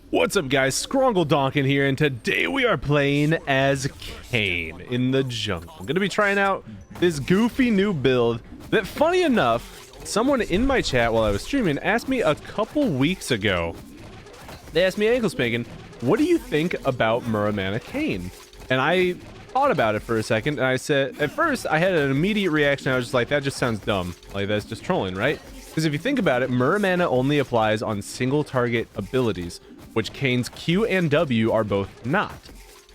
What's up, guys? Donkin here, and today we are playing as Kane in the jungle. I'm gonna be trying out this goofy new build that, funny enough, someone in my chat while I was streaming asked me a couple weeks ago. They asked me, Ankle Spankin, what do you think about Muramana Kayn? And I thought about it for a second, and I said, at first I had an immediate reaction. I was just like, that just sounds dumb. Like, that's just trolling, right? Because if you think about it, Muramana only applies on single target abilities, which Kane's Q and W are both not.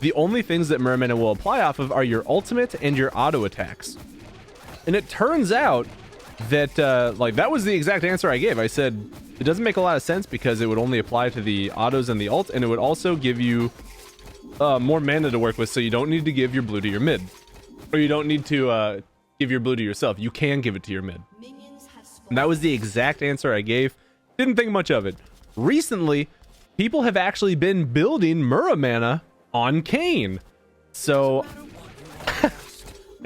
The only things that Muramana will apply off of are your ultimate and your auto attacks. And it turns out that, like, that was the exact answer I gave. I said, it doesn't make a lot of sense because it would only apply to the autos and the ult, and it would also give you more mana to work with, so you don't need to give your blue to your mid. Or you don't need to give your blue to yourself. You can give it to your mid. And that was the exact answer I gave. Didn't think much of it. Recently, people have actually been building Muramana on Kane. So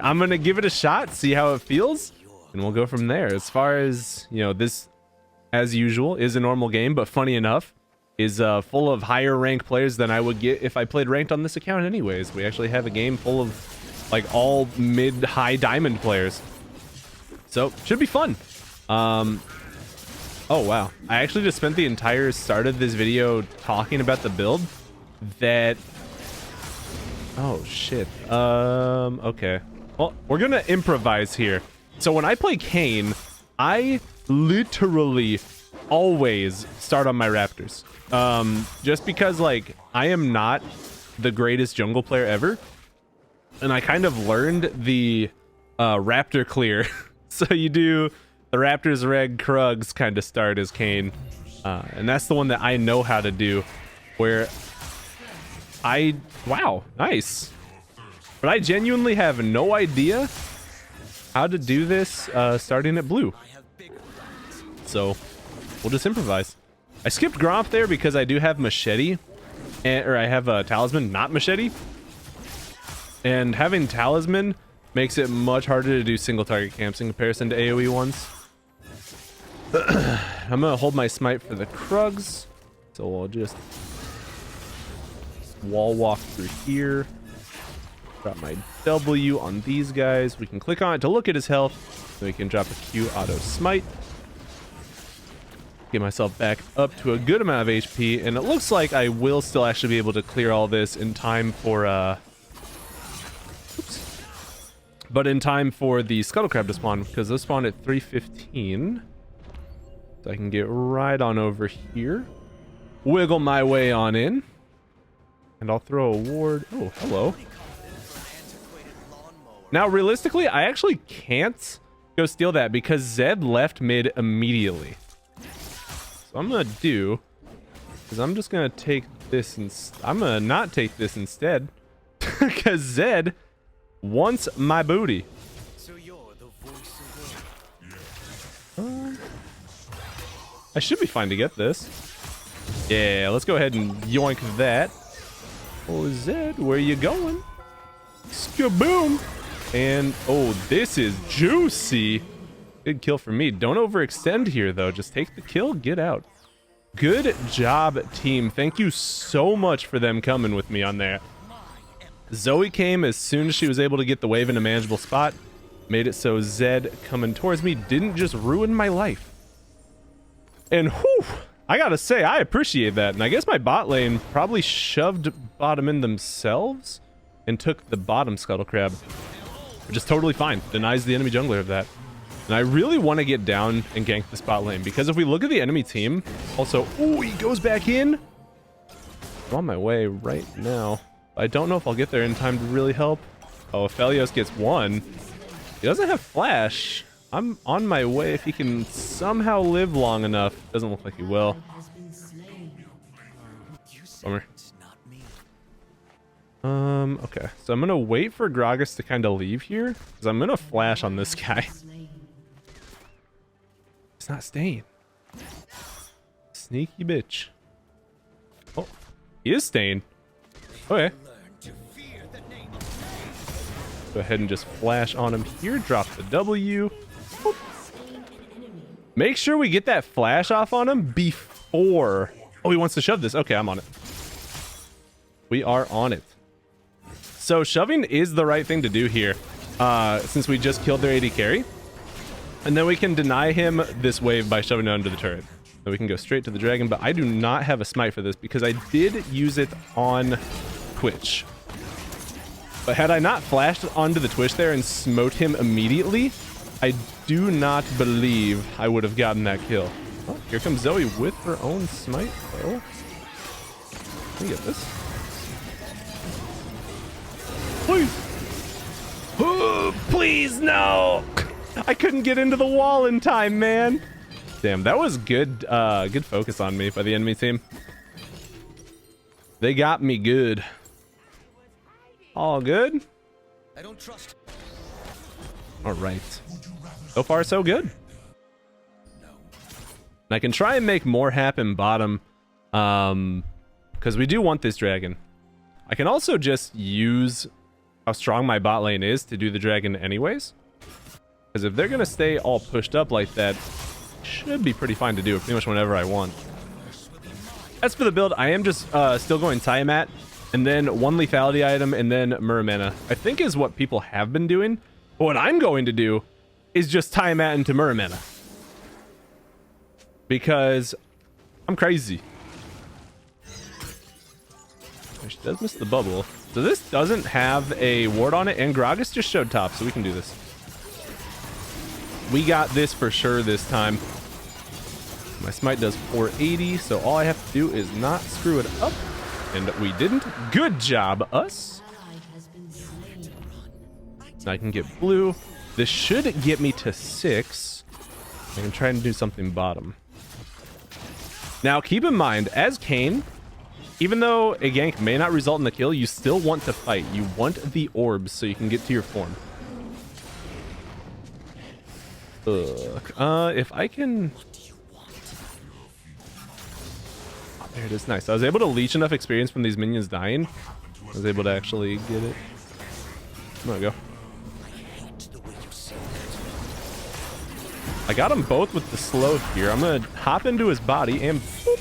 I'm going to give it a shot, see how it feels, and we'll go from there. As far as, you know, this, as usual, is a normal game, but funny enough, is full of higher ranked players than I would get if I played ranked on this account anyways. We actually have a game full of, like, all mid-high diamond players. So, should be fun. Oh wow, I actually just spent the entire start of this video talking about the build that, oh shit, okay, well, we're gonna improvise here. So when I play Kane, I literally always start on my Raptors, just because, like, I am not the greatest jungle player ever, and I kind of learned the Raptor clear. So you do the Raptors, Reg, Krugs kind of start as Kane. And that's the one that I know how to do. Where wow, nice. But I genuinely have no idea how to do this starting at blue. So we'll just improvise. I skipped Gromp there because I do have Machete. Or I have a Talisman, not Machete. And having Talisman makes it much harder to do single target camps in comparison to AoE ones. I'm gonna hold my smite for the Krugs, so I'll just wall walk through here. Drop my W on these guys. We can click on it to look at his health. So we can drop a Q auto smite. Get myself back up to a good amount of HP, and it looks like I will still actually be able to clear all this in time for oops. But in time for the Scuttle Crab to spawn, because those spawn at 3:15. So I can get right on over here, wiggle my way on in, and I'll throw a ward. Oh, hello. Now, realistically, I actually can't go steal that because Zed left mid immediately. So I'm gonna do is I'm just gonna take this and I'm gonna not take this instead because Zed wants my booty. I should be fine to get this. Yeah, let's go ahead and yoink that. Oh, Zed, where you going? Skaboom! And, oh, this is juicy. Good kill for me. Don't overextend here, though. Just take the kill, get out. Good job, team. Thank you so much for them coming with me on that. Zoe came as soon as she was able to get the wave in a manageable spot. Made it so Zed coming towards me didn't just ruin my life. And whew, I gotta say, I appreciate that. And I guess my bot lane probably shoved bottom in themselves and took the bottom Scuttle Crab, which is totally fine. Denies the enemy jungler of that. And I really want to get down and gank the bot lane, because if we look at the enemy team, also, oh, he goes back in. I'm on my way right now. I don't know if I'll get there in time to really help. Oh, Aphelios gets one. He doesn't have flash. I'm on my way if he can somehow live long enough. Doesn't look like he will. Bummer. Okay. So I'm gonna wait for Gragas to kind of leave here, because I'm gonna flash on this guy. He's not staying. Sneaky bitch. Oh, he is staying. Okay. Go ahead and just flash on him here. Drop the W. Make sure we get that flash off on him before Oh, he wants to shove this. Okay, I'm on it. We are on it. So shoving is the right thing to do here, since we just killed their AD carry. And then we can deny him this wave by shoving it under the turret. Then we can go straight to the dragon, but I do not have a smite for this because I did use it on Twitch. But had I not flashed onto the Twitch there and smote him immediately, I do not believe I would have gotten that kill. Oh, here comes Zoe with her own smite, though. Let me get this. Please. Oh, please, no. I couldn't get into the wall in time, man. Damn, that was good good focus on me by the enemy team. They got me good. All good? I don't trust. All right. So far, so good. And I can try and make more happen bottom, because we do want this dragon. I can also just use how strong my bot lane is to do the dragon anyways. Because if they're going to stay all pushed up like that, should be pretty fine to do pretty much whenever I want. As for the build, I am just still going Tiamat, and then one lethality item, and then Muramana. I think is what people have been doing. But what I'm going to do is just Tiamat into Muramana. Because I'm crazy. She does miss the bubble. So this doesn't have a ward on it, and Gragas just showed top, so we can do this. We got this for sure this time. My smite does 480, so all I have to do is not screw it up. And we didn't. Good job, us. Now I can get blue. This should get me to 6. I can try and do something bottom. Now, keep in mind, as Kane, even though a gank may not result in the kill, you still want to fight. You want the orbs so you can get to your form. If I can... Oh, there it is. Nice. I was able to leech enough experience from these minions dying. I was able to actually get it. There we go. I got them both with the slow here. I'm going to hop into his body and... Boop.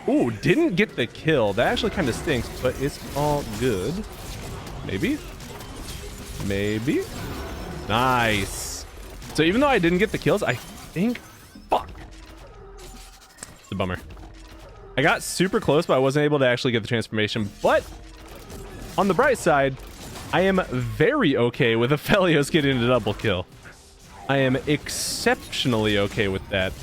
Ooh, didn't get the kill. That actually kind of stinks, but it's all good. Maybe? Maybe? Nice. So even though I didn't get the kills, I think... Fuck. It's a bummer. I got super close, but I wasn't able to actually get the transformation. But on the bright side, I am very okay with Aphelios getting a double kill. I am exceptionally okay with that.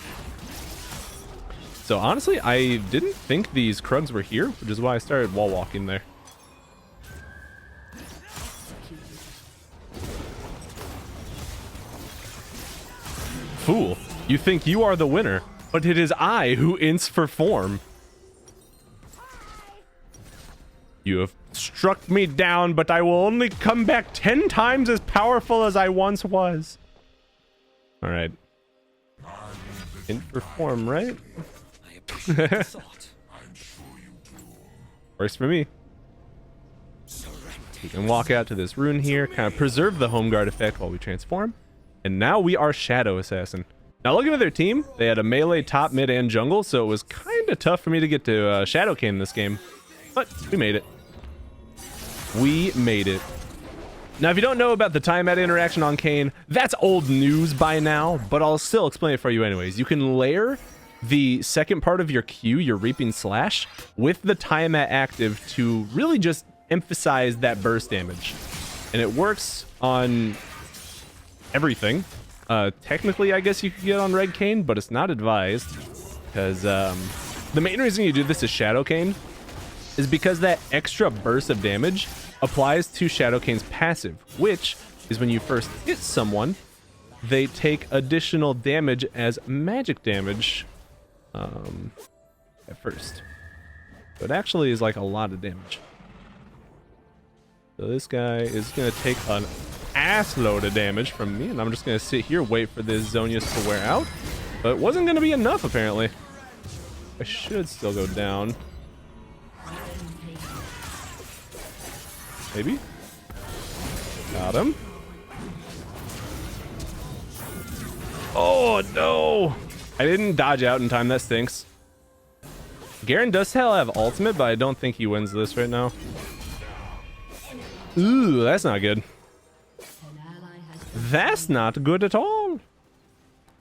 So honestly, I didn't think these Krugs were here, which is why I started wall walking there. Fool, you think you are the winner, but it is I who ints for form. You have struck me down, but I will only come back 10 times as powerful as I once was. All right. Int for form, right? Works for me. We can walk out to this rune here, kind of preserve the home guard effect while we transform. And now we are Shadow Assassin. Now looking at their team, they had a melee top, mid, and jungle, so it was kind of tough for me to get to Shadow Kayn in this game. But we made it. We made it. Now, if you don't know about the timeout interaction on Kane, that's old news by now, but I'll still explain it for you anyways. You can layer the second part of your Q, your Reaping Slash, with the timeout active to really just emphasize that burst damage. And it works on everything. Technically, I guess you could get on Red Kane, but it's not advised. Because the main reason you do this is Shadow Kayn is because that extra burst of damage applies to Shadow Kayn's passive, which is when you first hit someone, they take additional damage as magic damage at first. So it actually is like a lot of damage. So this guy is going to take an ass load of damage from me, and I'm just going to sit here, wait for this Zonius to wear out. But it wasn't going to be enough, apparently. I should still go down. Maybe? Got him. Oh, no! I didn't dodge out in time. That stinks. Garen does still have ultimate, but I don't think he wins this right now. Ooh, that's not good. That's not good at all.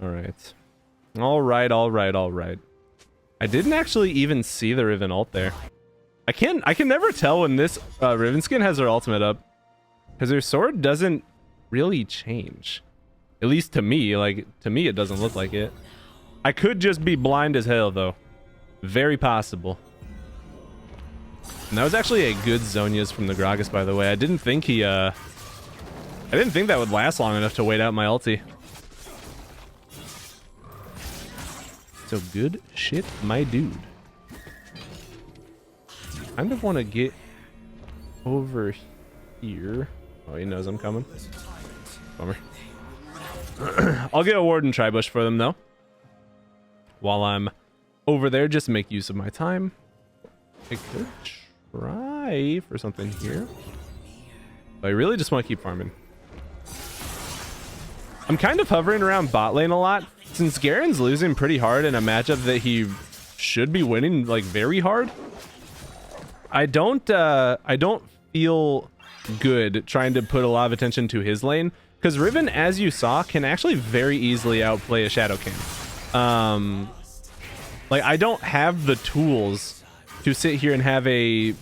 All right. All right, all right, all right. I didn't actually even see the Riven ult there. I can never tell when this Riven skin has her ultimate up, because her sword doesn't really change. At least to me, like, to me it doesn't look like it. I could just be blind as hell though. Very possible. And that was actually a good Zhonya's from the Gragas, by the way. I didn't think he I didn't think that would last long enough to wait out my ulti. So good shit, my dude. Kind of want to get over here. Oh, he knows I'm coming. Bummer. I'll get a Warden Tribush for them though. While I'm over there, just make use of my time. I could try for something here, but I really just want to keep farming. I'm kind of hovering around bot lane a lot since Garen's losing pretty hard in a matchup that he should be winning like very hard. I don't feel good trying to put a lot of attention to his lane, because Riven, as you saw, can actually very easily outplay a Shadow Kayn. Like, I don't have the tools to sit here and have a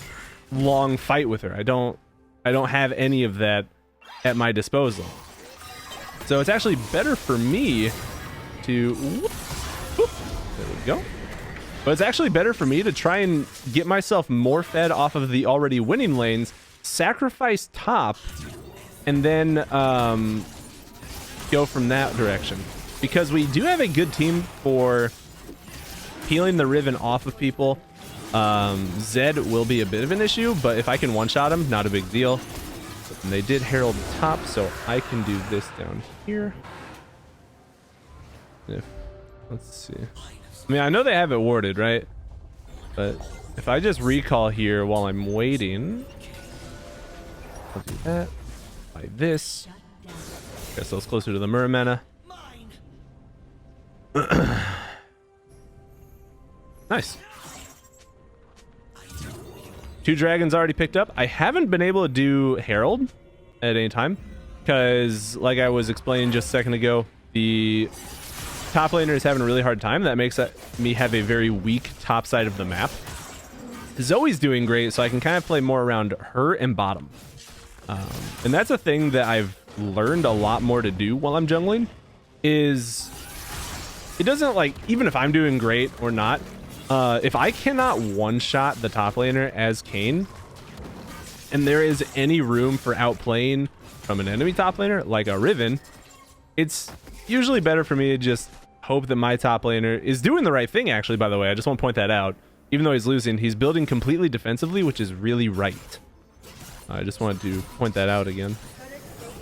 long fight with her. I don't have any of that at my disposal. So it's actually better for me to there we go. But it's actually better for me to try and get myself more fed off of the already winning lanes, sacrifice top, and then go from that direction. Because we do have a good team for peeling the Riven off of people. Zed will be a bit of an issue, but if I can one-shot him, not a big deal. And they did herald top, so I can do this down here. Let's see. I mean, I know they have it warded, right? But if I just recall here while I'm waiting, I'll do that. By this. Guess that's closer to the Muramana. Nice. 2 dragons already picked up. I haven't been able to do Herald at any time because, like I was explaining just a second ago, the top laner is having a really hard time. That makes me have a very weak top side of the map. Zoe's doing great, so I can kind of play more around her and bottom. And that's a thing that I've learned a lot more to do while I'm jungling, is it doesn't, like, even if I'm doing great or not, if I cannot one-shot the top laner as Kane, and there is any room for outplaying from an enemy top laner, like a Riven, it's usually better for me to just hope that my top laner is doing the right thing, actually, by the way. I just want to point that out. Even though he's losing, he's building completely defensively, which is really right. I just wanted to point that out again.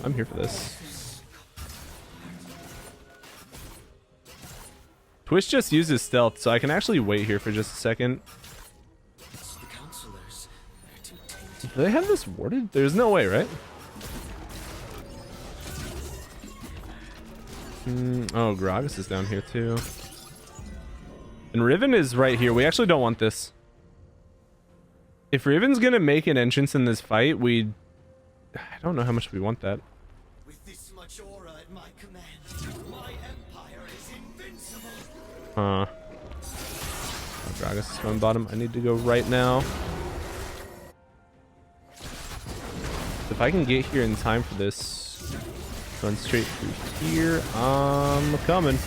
I'm here for this. Twitch just uses stealth, so I can actually wait here for just a second. Do they have this warded? There's no way, right? Oh, Gragas is down here too. And Riven is right here. We actually don't want this. If Riven's gonna make an entrance in this fight, I don't know how much we want that. With this much aura at my command, my empire is invincible. Oh, Gragas is going bottom. I need to go right now. If I can get here in time for this, run straight through here. I'm coming.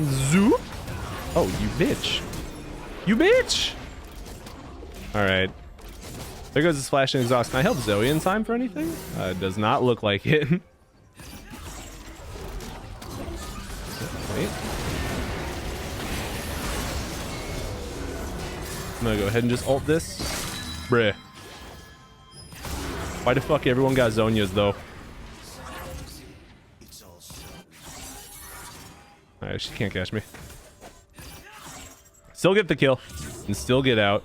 Zoop. Oh, you bitch. You bitch. All right. There goes his flash and exhaust. Can I help Zoe in time for anything? It does not look like it. Wait. I'm gonna go ahead and just ult this. Bruh. Why the fuck everyone got Zhonya's though? Alright, she can't catch me. Still get the kill and still get out.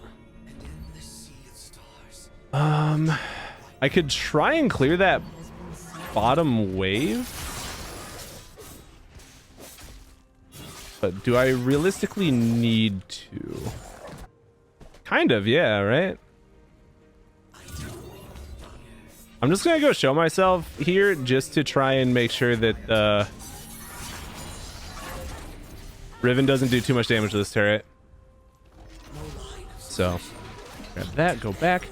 I could try and clear that bottom wave, But do I realistically need to? Kind of, yeah, right? I'm just gonna go show myself here just to try and make sure that Riven doesn't do too much damage to this turret. So, grab that, go back,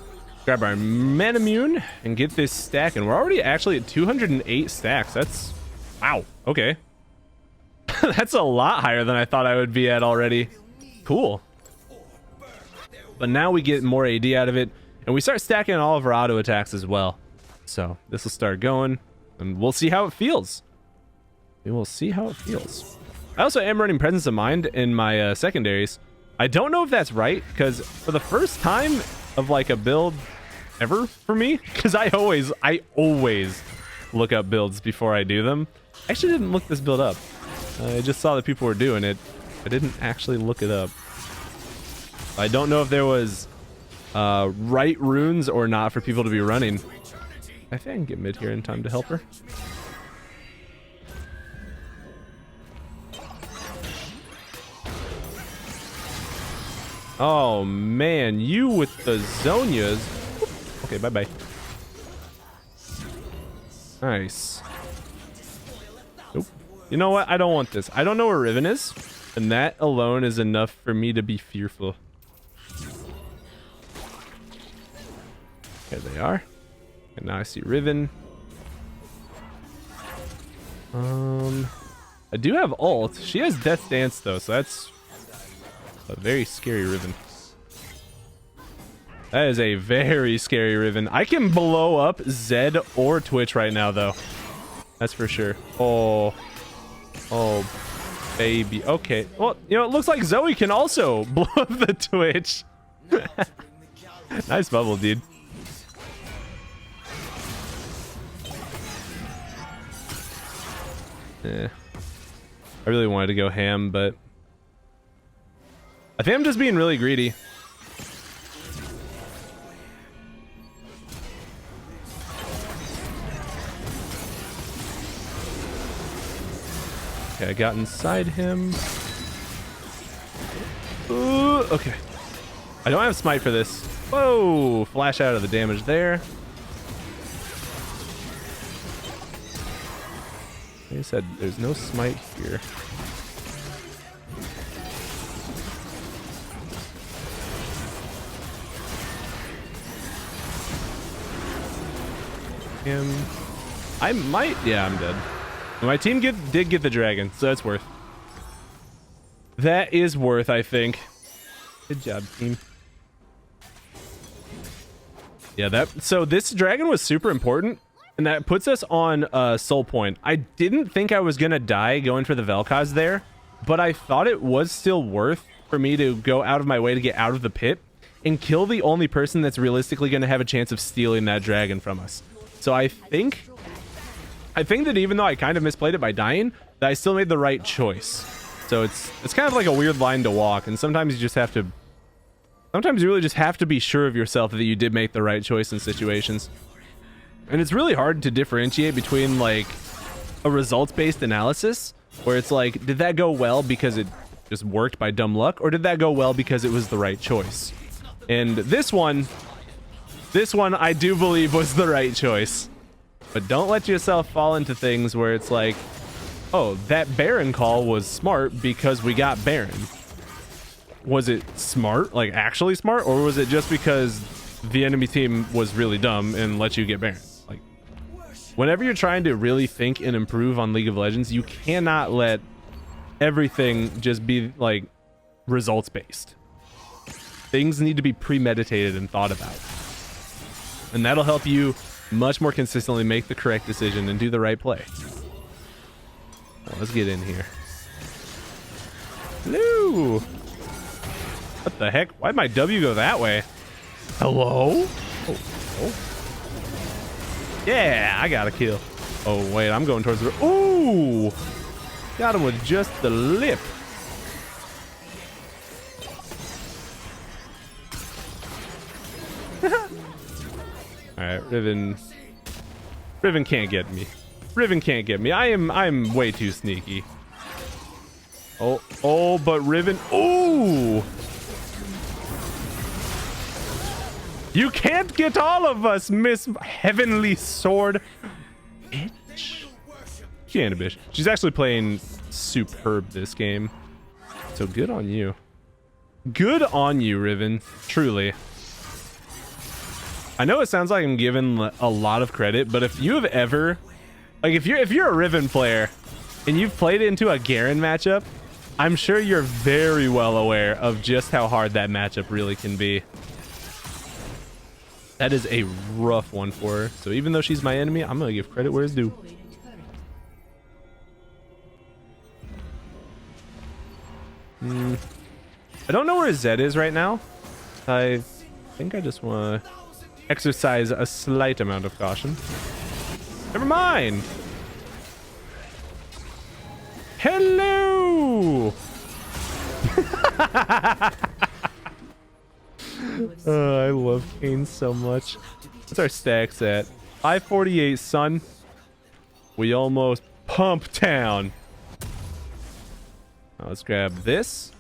grab our Manamune, and get this stack. And we're already actually at 208 stacks. That's, wow, okay. That's a lot higher than I thought I would be at already. Cool. But now we get more AD out of it, and we start stacking all of our auto attacks as well. So this will start going, and we'll see how it feels. We will see how it feels. I also am running Presence of Mind in my secondaries. I don't know if that's right, because for the first time of like a build ever for me, because I always look up builds before I do them. I actually didn't look this build up. I just saw that people were doing it. I didn't actually look it up. I don't know if there was right runes or not for people to be running. I think I can get mid here in time to help her. Oh man, you with the Zonias. Okay, bye-bye. Nice. Nope. You know what? I don't want this. I don't know where Riven is, and that alone is enough for me to be fearful. There they are. And now I see Riven. I do have ult. She has Death Dance though, so that's a very scary Riven. That is a very scary Riven. I can blow up Zed or Twitch right now though. That's for sure. Oh. Oh, baby. Okay. Well, you know, it looks like Zoe can also blow up the Twitch. Nice bubble, dude. Yeah. I really wanted to go ham, but I think I'm just being really greedy. Okay, I got inside him. Ooh, okay. I don't have smite for this. Whoa! Flash out of the damage there. Like I said, there's no smite here. I might, yeah, I'm dead. My team did get the dragon, so that's worth. That is worth, I think. Good job, team. Yeah, so this dragon was super important, and that puts us on soul point. I didn't think I was gonna die going for the Vel'Koz there, but I thought it was still worth for me to go out of my way to get out of the pit and kill the only person that's realistically gonna have a chance of stealing that dragon from us. So I think that even though I kind of misplayed it by dying, that I still made the right choice. So it's kind of like a weird line to walk, and sometimes you just have to. Sometimes you really just have to be sure of yourself that you did make the right choice in situations. And it's really hard to differentiate between like a results-based analysis, where it's like, did that go well because it just worked by dumb luck, or did that go well because it was the right choice? And this one I do believe was the right choice. But don't let yourself fall into things where it's like, oh, that Baron call was smart because we got Baron. Was it smart, like actually smart, or was it just because the enemy team was really dumb and let you get Baron? Like, whenever you're trying to really think and improve on League of Legends, you cannot let everything just be like results based. Things need to be premeditated and thought about, and that'll help you much more consistently make the correct decision and do the right play. Well, let's get in here. Hello. What the heck? Why'd my W go that way? Hello? Oh. Yeah, I got a kill. Oh, wait, I'm going towards the... Ooh! Got him with just the lip. Alright, Riven can't get me. Riven can't get me. I'm way too sneaky. Oh, but Riven. Ooh! You can't get all of us, Miss Heavenly Sword. Bitch. Can't, bitch. She's actually playing superb this game. So good on you. Good on you, Riven. Truly. I know it sounds like I'm giving a lot of credit, but if you have ever, like, if you're a Riven player and you've played into a Garen matchup, I'm sure you're very well aware of just how hard that matchup really can be. That is a rough one for her. So even though she's my enemy, I'm gonna give credit where it's due. I don't know where Zed is right now. I think I just want to exercise a slight amount of caution. Never mind. Hello. I love Kane so much. What's our stacks at? 548, son. We almost pump town. Now let's grab this.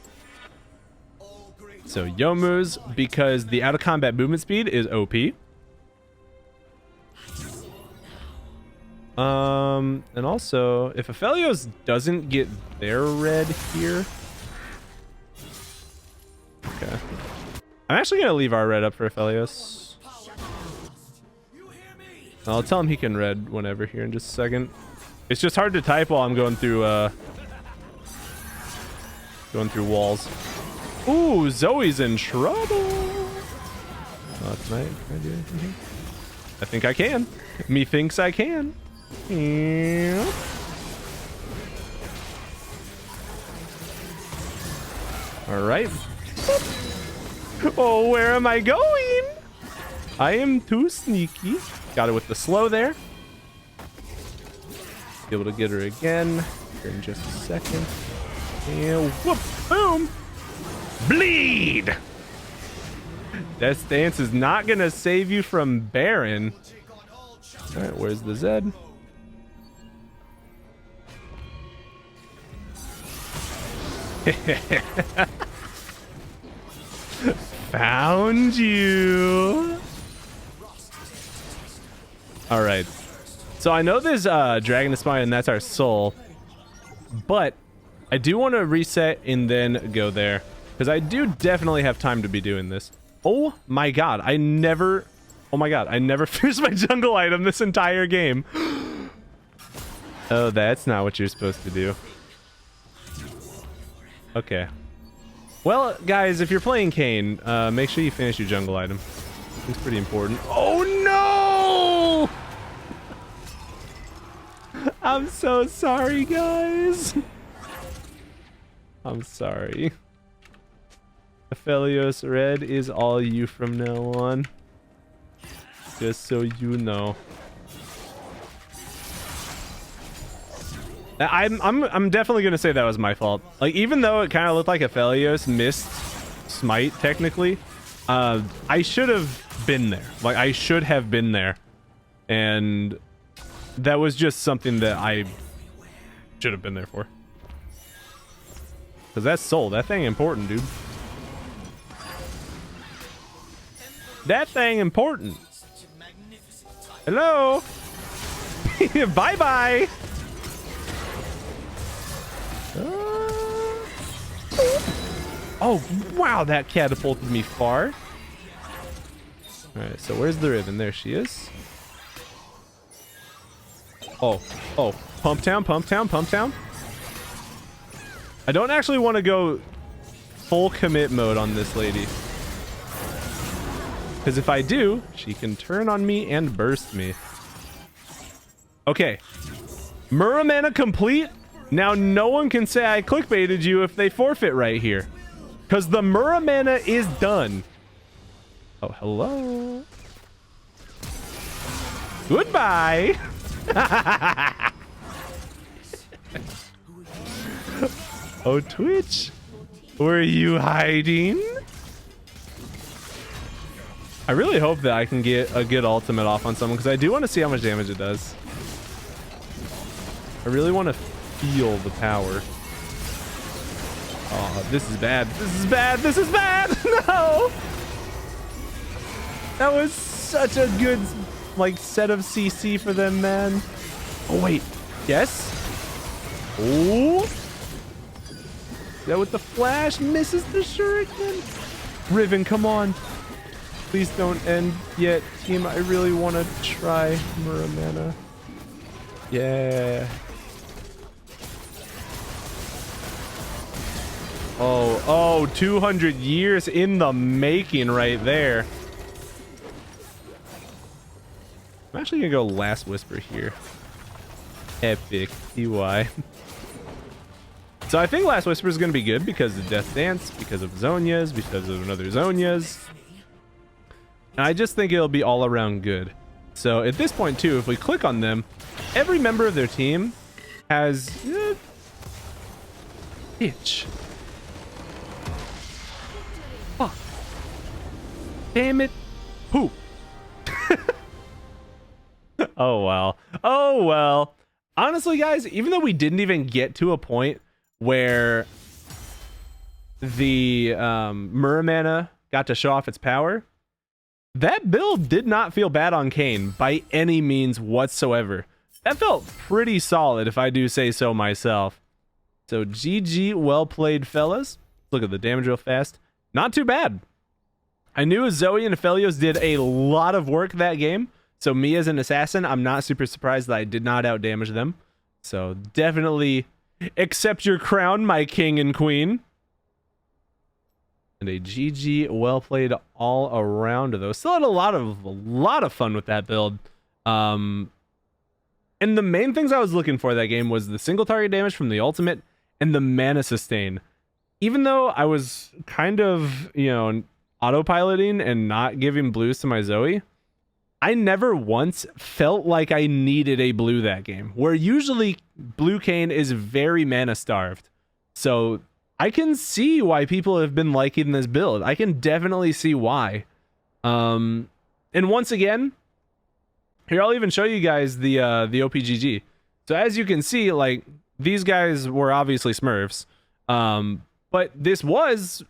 So Yomu's, because the out of combat movement speed is OP. And also, if Aphelios doesn't get their red here. Okay. I'm actually gonna leave our red up for Aphelios. I'll tell him he can red whenever here in just a second. It's just hard to type while I'm going through walls. Ooh, Zoe's in trouble. Can I do anything here? I think I can. Methinks I can. Yeah. All right. Oh, where am I going? I am too sneaky. Got it with the slow there. Be able to get her again here in just a second. And whoop, boom. Bleed. That stance is not gonna save you from Baron. All right, where's the Zed? Found you. All right. So I know there's Dragon of Spine and that's our soul, but I do want to reset and then go there because I do definitely have time to be doing this. Oh my god, I never finished my jungle item this entire game. Oh, that's not what you're supposed to do. Okay. Well, guys, if you're playing Kane, make sure you finish your jungle item. It's pretty important. Oh no! I'm so sorry, guys. I'm sorry. Aphelios red is all you from now on. Just so you know. I'm definitely gonna say that was my fault. Like, even though it kind of looked like Aphelios missed smite technically, I should have been there. Like, I should have been there, and that was just something that I should have been there for. Cause that's soul. That thing important, dude. That thing important. Hello. Bye bye. Oh wow, that catapulted me far. All right, so where's the Riven? There she is. Oh, pump town, pump town, pump town. I don't actually want to go full commit mode on this lady, because if I do, she can turn on me and burst me. Okay, Muramana complete. Now no one can say I clickbaited you if they forfeit right here, because the Muramana is done. Oh, hello. Goodbye. Oh, Twitch, were you hiding? I really hope that I can get a good ultimate off on someone, because I do want to see how much damage it does. I really want to feel the power. Oh, this is bad. This is bad. This is bad. No. That was such a good, like, set of CC for them, man. Oh, wait. Yes. Oh. That with the flash misses the shuriken. Riven, come on. Please don't end yet, team. I really want to try Muramana. Yeah. Oh, 200 years in the making right there. I'm actually gonna go Last Whisper here. Epic TY. So I think Last Whisper is gonna be good because of Death Dance, because of Zhonya's, because of another Zhonya's. And I just think it'll be all around good. So at this point too, if we click on them, every member of their team has itch. Fuck. Damn it. Who? Oh well. Oh well. Honestly, guys, even though we didn't even get to a point where the Muramana got to show off its power, that build did not feel bad on Kane by any means whatsoever. That felt pretty solid, if I do say so myself. So GG, well played, fellas. Look at the damage real fast. Not too bad. I knew Zoe and Aphelios did a lot of work that game. So me as an assassin, I'm not super surprised that I did not outdamage them. So definitely accept your crown, my king and queen. And a GG, well played all around, though. Still had a lot of fun with that build. And the main things I was looking for that game was the single target damage from the ultimate and the mana sustain. Even though I was kind of, you know, autopiloting and not giving blues to my Zoe, I never once felt like I needed a blue that game, where usually blue Kane is very mana starved. So I can see why people have been liking this build. I can definitely see why. And once again, here, I'll even show you guys the OPGG. So as you can see, like, these guys were obviously Smurfs. But this was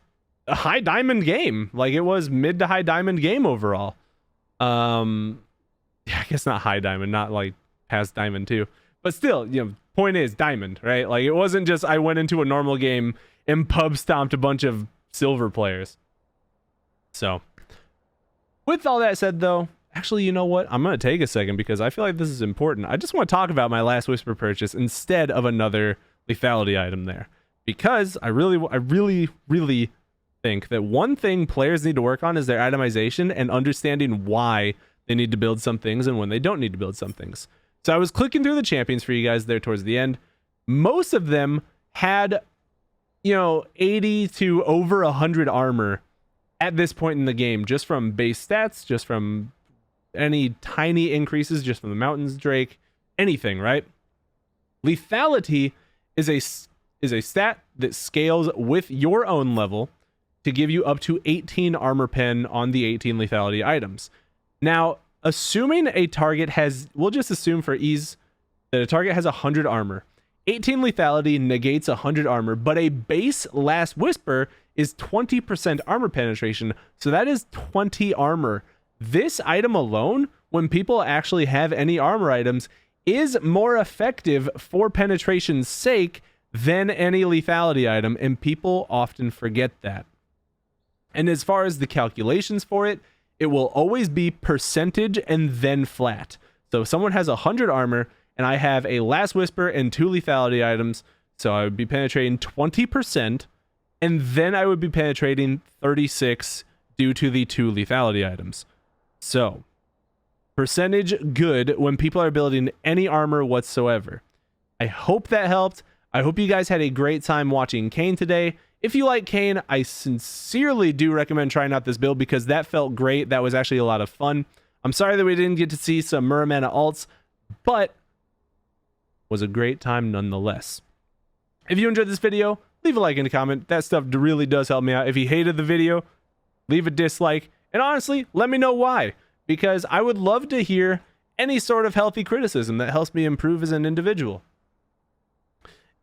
a high diamond game. Like, it was mid to high diamond game overall. Yeah, I guess not high diamond, not like past diamond too, but still, you know, point is diamond, right? Like, it wasn't just I went into a normal game and pub stomped a bunch of silver players. So with all that said, though, actually, you know what? I'm going to take a second because I feel like this is important. I just want to talk about my Last Whisper purchase instead of another lethality item there, because I really think that one thing players need to work on is their itemization and understanding why they need to build some things and when they don't need to build some things. So I was clicking through the champions for you guys there towards the end. Most of them had, you know, 80 to over 100 armor at this point in the game, just from base stats, just from any tiny increases, just from the Mountains Drake, anything, right? Lethality is a stat that scales with your own level to give you up to 18 armor pen on the 18 lethality items. Now, assuming a target has, we'll just assume for ease that a target has 100 armor. 18 lethality negates 100 armor, but a base Last Whisper is 20% armor penetration, so that is 20 armor. This item alone, when people actually have any armor items, is more effective for penetration's sake than any lethality item, and people often forget that. And as far as the calculations for it, it will always be percentage and then flat. So if someone has 100 armor and I have a Last Whisper and 2 lethality items, so I would be penetrating 20%, and then I would be penetrating 36 due to the 2 lethality items. So percentage good when people are building any armor whatsoever. I hope that helped. I hope you guys had a great time watching Kane today. If you like Kane, I sincerely do recommend trying out this build because that felt great. That was actually a lot of fun. I'm sorry that we didn't get to see some Muramana alts, but it was a great time nonetheless. If you enjoyed this video, leave a like and a comment. That stuff really does help me out. If you hated the video, leave a dislike. And honestly, let me know why, because I would love to hear any sort of healthy criticism that helps me improve as an individual.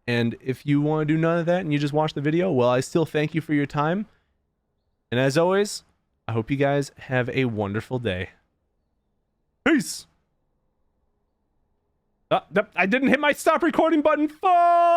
And if you want to do none of that and you just watch the video, well, I still thank you for your time. And as always, I hope you guys have a wonderful day. Peace. I didn't hit my stop recording button. Fuck!